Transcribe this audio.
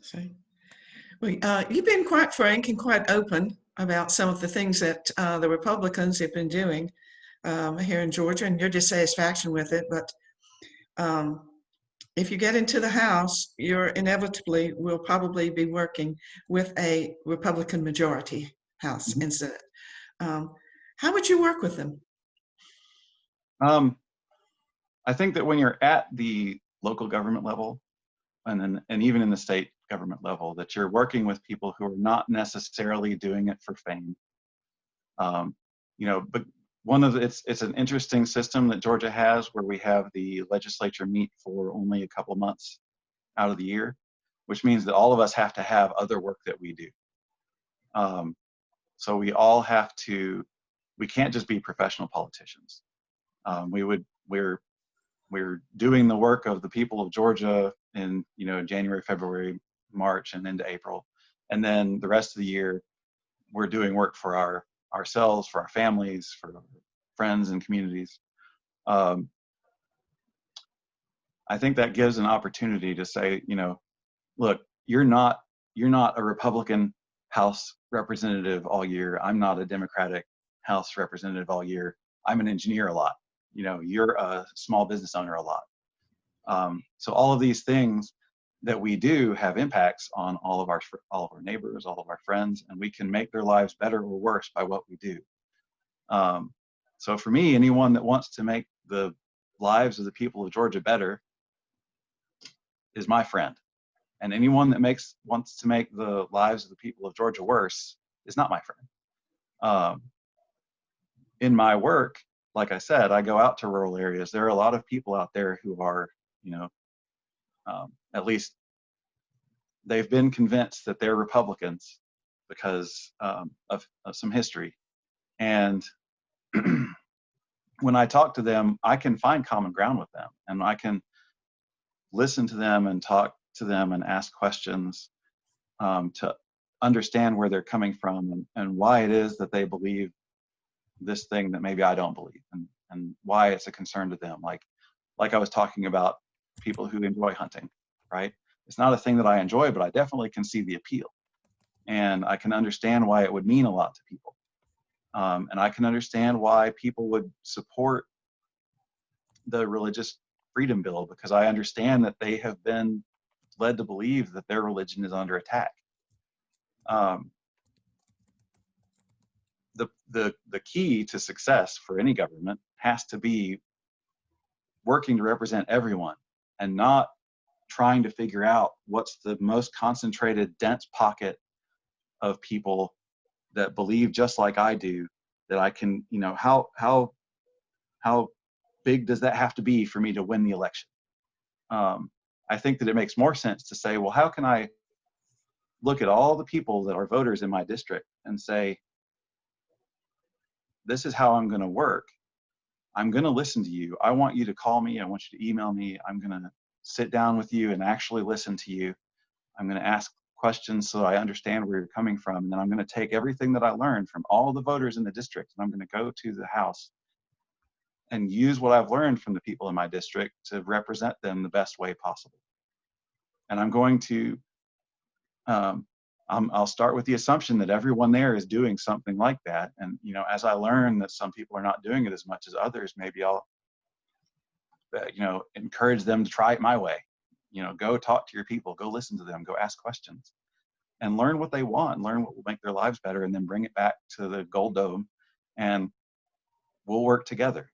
See. Well, you've been quite frank and quite open about some of the things that the Republicans have been doing here in Georgia and your dissatisfaction with it. But um, if you get into the House, you're inevitably will probably be working with a Republican majority House Mhm. and Senate. Um, how would you work with them? Um, I think that when you're at the local government level, and even in the state government level, that you're working with people who are not necessarily doing it for fame. Um, but it's an interesting system that Georgia has, where we have the legislature meet for only a couple months out of the year, which means that all of us have to have other work that we do. Um, so we can't just be professional politicians. We're doing the work of the people of Georgia in January, February, March, and into April, and then the rest of the year we're doing work for ourselves, for our families, for friends and communities. Um, I think that gives an opportunity to say, look, you're not a Republican House representative all year. I'm not a Democratic House representative all year. I'm an engineer a lot. You're a small business owner a lot. So all of these things that we do have impacts on all of our neighbors, all of our friends, and we can make their lives better or worse by what we do. So for me, anyone that wants to make the lives of the people of Georgia better is my friend. And anyone that wants to make the lives of the people of Georgia worse is not my friend. In my work, like I said, I go out to rural areas. There are a lot of people out there who are, at least they've been convinced that they're Republicans because of some history. And when I talk to them, I can find common ground with them, and I can listen to them and talk to them and ask questions to understand where they're coming from and why it is that they believe this thing that maybe I don't believe, and why it's a concern to them. Like I was talking about people who enjoy hunting, right? It's not a thing that I enjoy, but I definitely can see the appeal. And I can understand why it would mean a lot to people. And I can understand why people would support the religious freedom bill, because I understand that they have been led to believe that their religion is under attack. Um, the key to success for any government has to be working to represent everyone and not trying to figure out what's the most concentrated, dense pocket of people that believe just like I do, that I can, how big does that have to be for me to win the election? I think that it makes more sense to say, well, how can I look at all the people that are voters in my district and say, this is how I'm going to work. I'm going to listen to you. I want you to call me. I want you to email me. I'm going to sit down with you and actually listen to you. I'm going to ask questions so I understand where you're coming from. And then I'm going to take everything that I learned from all the voters in the district, and I'm going to go to the House and use what I've learned from the people in my district to represent them the best way possible. And I'm going to, I'll start with the assumption that everyone there is doing something like that. And, as I learn that some people are not doing it as much as others, maybe I'll, encourage them to try it my way. Go talk to your people, go listen to them, go ask questions, and learn what they want, learn what will make their lives better, and then bring it back to the Gold Dome, and we'll work together.